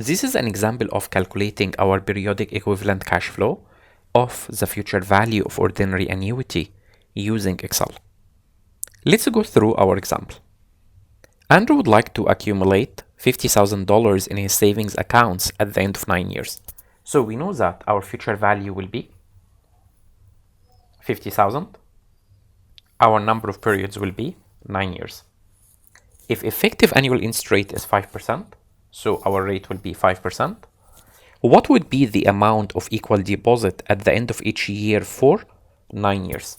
This is an example of calculating our periodic equivalent cash flow of the future value of ordinary annuity using Excel. Let's go through our example. Andrew would like to accumulate $50,000 in his savings accounts at the end of 9 years. So we know that our future value will be 50,000. Our number of periods will be 9 years. If effective annual interest rate is 5%, so our rate will be 5%, what would be the amount of equal deposit at the end of each year for 9 years?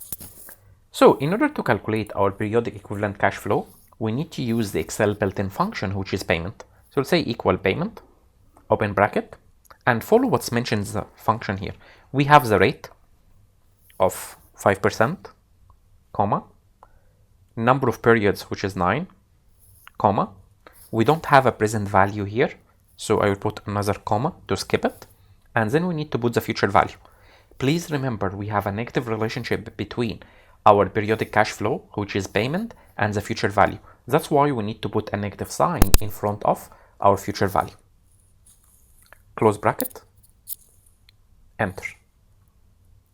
So in order to calculate our periodic equivalent cash flow, we need to use the Excel built-in function, which is payment. So we'll say equal payment, open bracket, and follow what's mentioned in the function here. We have the rate of 5%, comma, number of periods, which is 9, comma. We don't have a present value here, so I will put another comma to skip it. And then we need to put the future value. Please remember, we have a negative relationship between our periodic cash flow, which is payment, and the future value. That's why we need to put a negative sign in front of our future value. Close bracket, enter.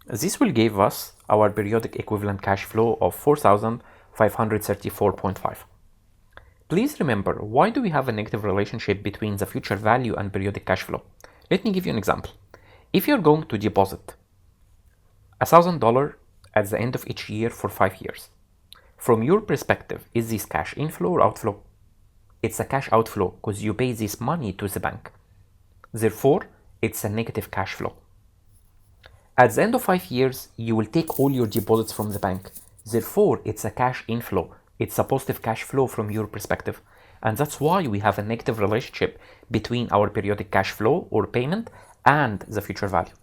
This will give us our periodic equivalent cash flow of 4,534.5. Please remember, why do we have a negative relationship between the future value and periodic cash flow? Let me give you an example. If you're going to deposit $1,000 at the end of each year for 5 years, from your perspective, is this cash inflow or outflow? It's a cash outflow because you pay this money to the bank. Therefore, it's a negative cash flow. At the end of 5 years, you will take all your deposits from the bank. Therefore, it's a cash inflow. It's a positive cash flow from your perspective. And that's why we have a negative relationship between our periodic cash flow or payment and the future value.